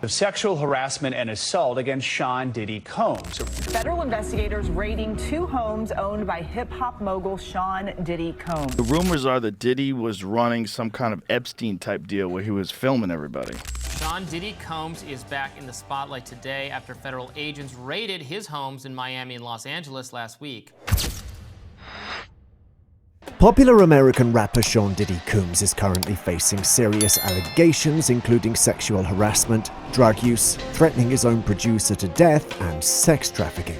Of sexual harassment and assault against Sean Diddy Combs. Federal investigators raiding 2 homes owned by hip-hop mogul Sean Diddy Combs. The rumors are that Diddy was running some kind of Epstein-type deal where he was filming everybody. Sean Diddy Combs is back in the spotlight today after federal agents raided his homes in Miami and Los Angeles last week. Popular American rapper Sean Diddy Combs is currently facing serious allegations including sexual harassment, drug use, threatening his own producer to death, and sex trafficking.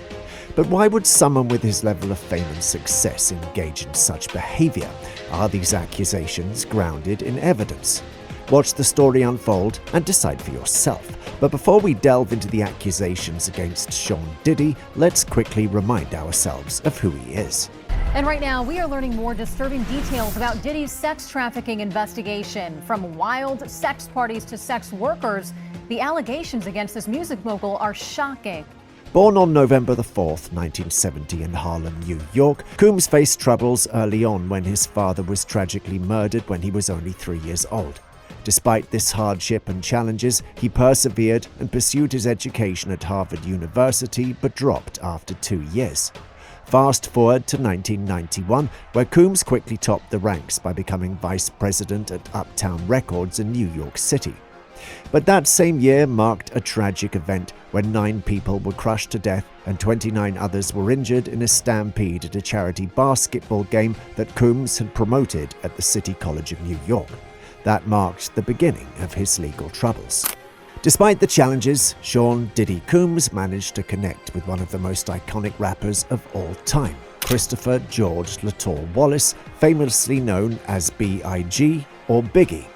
But why would someone with his level of fame and success engage in such behaviour? Are these accusations grounded in evidence? Watch the story unfold and decide for yourself. But before we delve into the accusations against Sean Diddy, let's quickly remind ourselves of who he is. And right now, we are learning more disturbing details about Diddy's sex trafficking investigation. From wild sex parties to sex workers, the allegations against this music mogul are shocking. Born on November the 4th, 1970 in Harlem, New York, Combs faced troubles early on when his father was tragically murdered when he was only 3 years old. Despite this hardship and challenges, he persevered and pursued his education at Harvard University, but dropped after 2 years. Fast forward to 1991, where Combs quickly topped the ranks by becoming vice president at Uptown Records in New York City. But that same year marked a tragic event when 9 people were crushed to death and 29 others were injured in a stampede at a charity basketball game that Combs had promoted at the City College of New York. That marked the beginning of his legal troubles. Despite the challenges, Sean Diddy Combs managed to connect with one of the most iconic rappers of all time, Christopher George Latour Wallace, famously known as Blige or Biggie.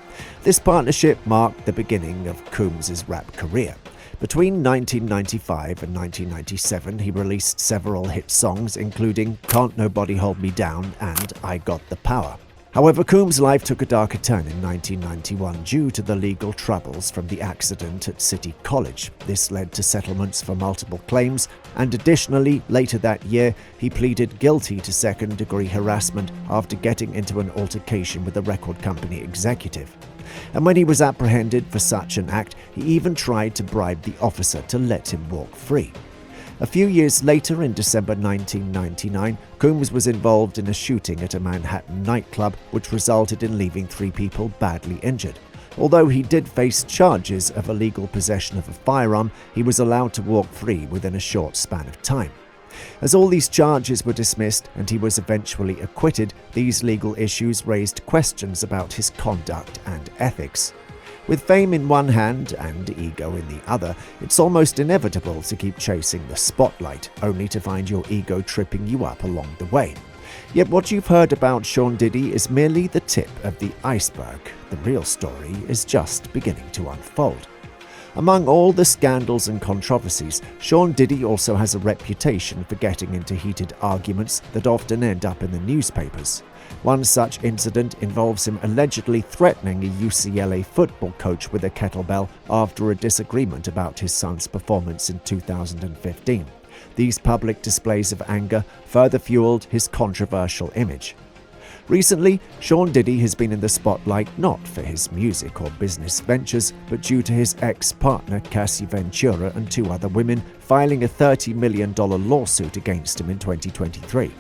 This partnership marked the beginning of Combs' rap career. Between 1995 and 1997, he released several hit songs, including Can't Nobody Hold Me Down and I Got the Power. However, Combs' life took a darker turn in 1991 due to the legal troubles from the accident at City College. This led to settlements for multiple claims, and additionally, later that year, he pleaded guilty to second-degree harassment after getting into an altercation with a record company executive. And when he was apprehended for such an act, he even tried to bribe the officer to let him walk free. A few years later, in December 1999, Combs was involved in a shooting at a Manhattan nightclub, which resulted in leaving 3 people badly injured. Although he did face charges of illegal possession of a firearm, he was allowed to walk free within a short span of time. As all these charges were dismissed and he was eventually acquitted, these legal issues raised questions about his conduct and ethics. With fame in one hand and ego in the other, it's almost inevitable to keep chasing the spotlight, only to find your ego tripping you up along the way. Yet what you've heard about Sean Diddy is merely the tip of the iceberg. The real story is just beginning to unfold. Among all the scandals and controversies, Sean Diddy also has a reputation for getting into heated arguments that often end up in the newspapers. One such incident involves him allegedly threatening a UCLA football coach with a kettlebell after a disagreement about his son's performance in 2015. These public displays of anger further fueled his controversial image. Recently, Sean Diddy has been in the spotlight not for his music or business ventures, but due to his ex-partner Cassie Ventura and 2 other women filing a $30 million lawsuit against him in 2023.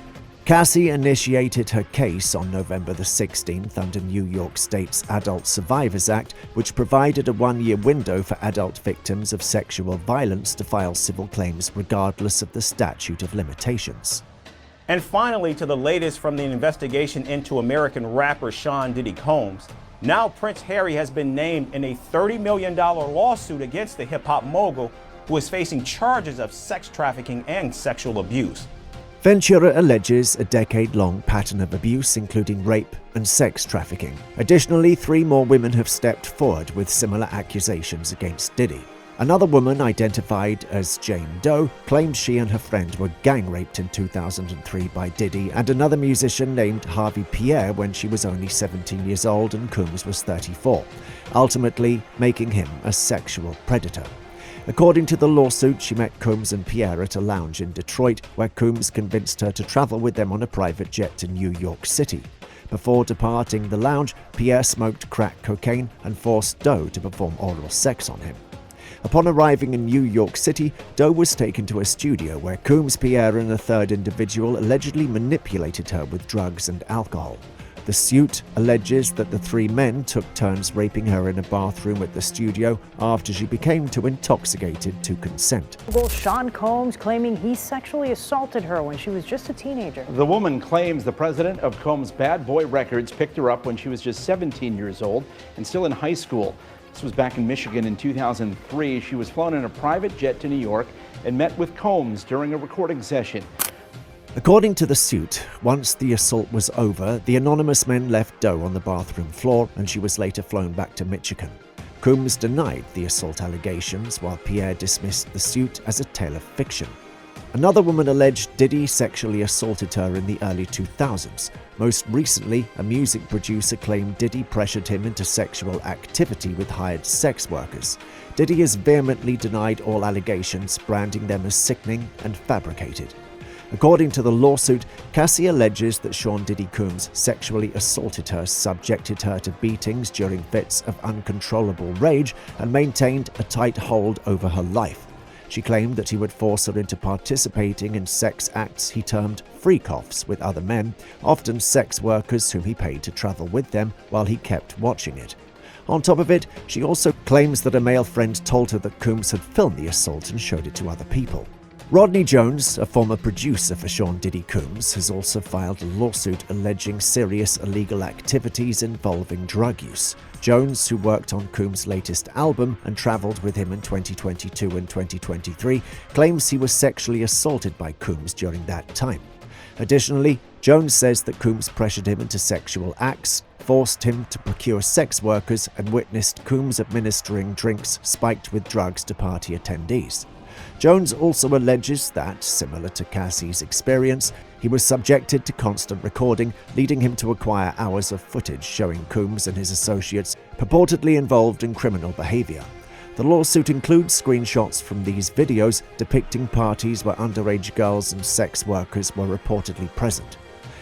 Cassie initiated her case on November the 16th under New York State's Adult Survivors Act, which provided a 1-year window for adult victims of sexual violence to file civil claims regardless of the statute of limitations. And finally, to the latest from the investigation into American rapper Sean Diddy Combs. Now Prince Harry has been named in a $30 million lawsuit against the hip-hop mogul, who is facing charges of sex trafficking and sexual abuse. Ventura alleges a decade-long pattern of abuse, including rape and sex trafficking. Additionally, 3 more women have stepped forward with similar accusations against Diddy. Another woman, identified as Jane Doe, claimed she and her friend were gang-raped in 2003 by Diddy, and another musician named Harvey Pierre when she was only 17 years old and Combs was 34, ultimately making him a sexual predator. According to the lawsuit, she met Combs and Pierre at a lounge in Detroit, where Combs convinced her to travel with them on a private jet to New York City. Before departing the lounge, Pierre smoked crack cocaine and forced Doe to perform oral sex on him. Upon arriving in New York City, Doe was taken to a studio where Coombs, Pierre and a third individual allegedly manipulated her with drugs and alcohol. The suit alleges that the three men took turns raping her in a bathroom at the studio after she became too intoxicated to consent. Sean Combs claiming he sexually assaulted her when she was just a teenager. The woman claims the president of Combs' Bad Boy Records picked her up when she was just 17 years old and still in high school. This was back in Michigan in 2003. She was flown in a private jet to New York and met with Combs during a recording session. According to the suit, once the assault was over, the anonymous men left Doe on the bathroom floor and she was later flown back to Michigan. Coombs denied the assault allegations while Pierre dismissed the suit as a tale of fiction. Another woman alleged Diddy sexually assaulted her in the early 2000s. Most recently, a music producer claimed Diddy pressured him into sexual activity with hired sex workers. Diddy has vehemently denied all allegations, branding them as sickening and fabricated. According to the lawsuit, Cassie alleges that Sean Diddy Combs sexually assaulted her, subjected her to beatings during fits of uncontrollable rage, and maintained a tight hold over her life. She claimed that he would force her into participating in sex acts he termed freak-offs with other men, often sex workers whom he paid to travel with them while he kept watching it. On top of it, she also claims that a male friend told her that Combs had filmed the assault and showed it to other people. Rodney Jones, a former producer for Sean Diddy Combs, has also filed a lawsuit alleging serious illegal activities involving drug use. Jones, who worked on Combs' latest album and traveled with him in 2022 and 2023, claims he was sexually assaulted by Combs during that time. Additionally, Jones says that Combs pressured him into sexual acts, forced him to procure sex workers, and witnessed Combs administering drinks spiked with drugs to party attendees. Jones also alleges that, similar to Cassie's experience, he was subjected to constant recording, leading him to acquire hours of footage showing Combs and his associates purportedly involved in criminal behaviour. The lawsuit includes screenshots from these videos depicting parties where underage girls and sex workers were reportedly present.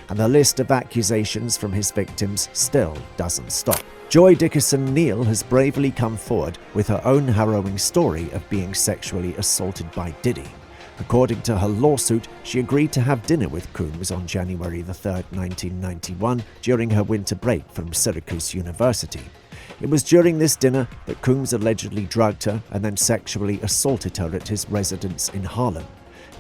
And the list of accusations from his victims still doesn't stop. Joy Dickerson-Neal has bravely come forward with her own harrowing story of being sexually assaulted by Diddy. According to her lawsuit, she agreed to have dinner with Combs on January 3, 1991, during her winter break from Syracuse University. It was during this dinner that Combs allegedly drugged her and then sexually assaulted her at his residence in Harlem.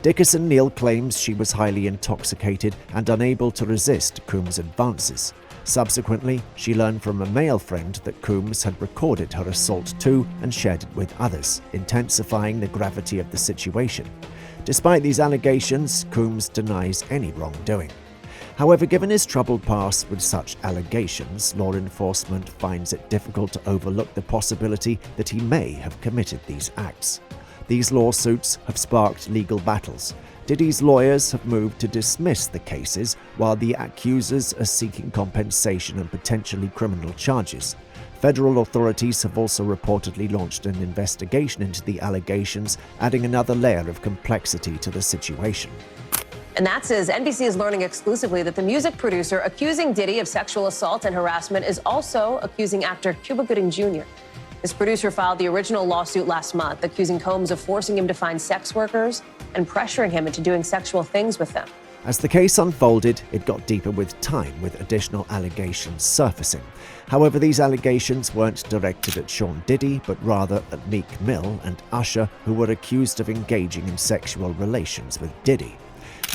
Dickerson-Neal claims she was highly intoxicated and unable to resist Combs' advances. Subsequently, she learned from a male friend that Combs had recorded her assault too and shared it with others, intensifying the gravity of the situation. Despite these allegations, Combs denies any wrongdoing. However, given his troubled past with such allegations, law enforcement finds it difficult to overlook the possibility that he may have committed these acts. These lawsuits have sparked legal battles. Diddy's lawyers have moved to dismiss the cases, while the accusers are seeking compensation and potentially criminal charges. Federal authorities have also reportedly launched an investigation into the allegations, adding another layer of complexity to the situation. And that's as NBC is learning exclusively that the music producer accusing Diddy of sexual assault and harassment is also accusing actor Cuba Gooding Jr. This producer filed the original lawsuit last month, accusing Combs of forcing him to find sex workers and pressuring him into doing sexual things with them. As the case unfolded, it got deeper with time, with additional allegations surfacing. However, these allegations weren't directed at Sean Diddy, but rather at Meek Mill and Usher, who were accused of engaging in sexual relations with Diddy.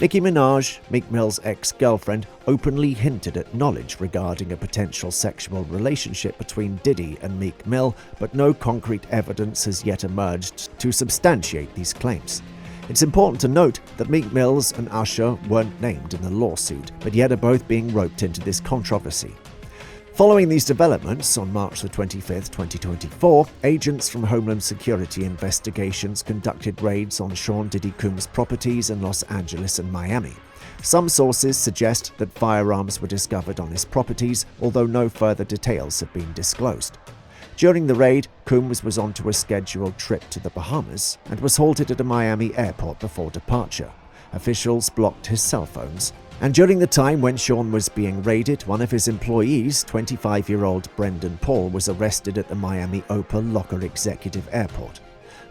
Nicki Minaj, Meek Mill's ex-girlfriend, openly hinted at knowledge regarding a potential sexual relationship between Diddy and Meek Mill, but no concrete evidence has yet emerged to substantiate these claims. It's important to note that Meek Mills and Usher weren't named in the lawsuit, but yet are both being roped into this controversy. Following these developments, on March 25, 2024, agents from Homeland Security Investigations conducted raids on Sean Diddy Combs' properties in Los Angeles and Miami. Some sources suggest that firearms were discovered on his properties, although no further details have been disclosed. During the raid, Combs was onto a scheduled trip to the Bahamas and was halted at a Miami airport before departure. Officials blocked his cell phones. And during the time when Sean was being raided, one of his employees, 25-year-old Brendan Paul, was arrested at the Miami Opa Locker Executive Airport.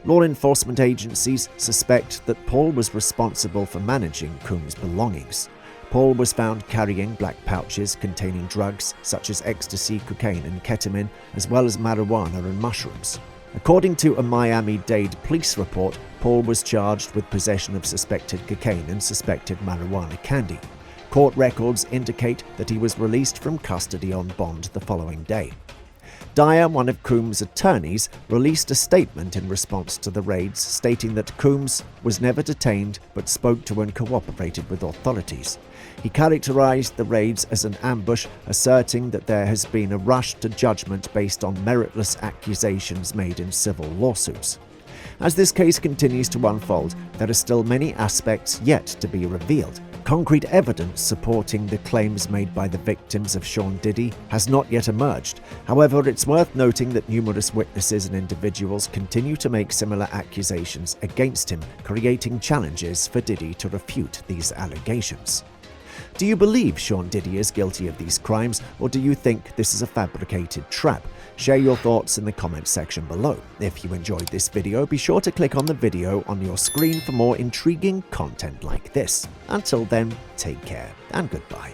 Law enforcement agencies suspect that Paul was responsible for managing Combs' belongings. Paul was found carrying black pouches containing drugs such as ecstasy, cocaine, and ketamine, as well as marijuana and mushrooms. According to a Miami-Dade police report, Paul was charged with possession of suspected cocaine and suspected marijuana candy. Court records indicate that he was released from custody on bond the following day. Dyer, one of Combs' attorneys, released a statement in response to the raids, stating that Combs was never detained but spoke to and cooperated with authorities. He characterized the raids as an ambush, asserting that there has been a rush to judgment based on meritless accusations made in civil lawsuits. As this case continues to unfold, there are still many aspects yet to be revealed. Concrete evidence supporting the claims made by the victims of Sean Diddy has not yet emerged. However, it's worth noting that numerous witnesses and individuals continue to make similar accusations against him, creating challenges for Diddy to refute these allegations. Do you believe Sean Diddy is guilty of these crimes, or do you think this is a fabricated trap? Share your thoughts in the comments section below. If you enjoyed this video, be sure to click on the video on your screen for more intriguing content like this. Until then, take care and goodbye.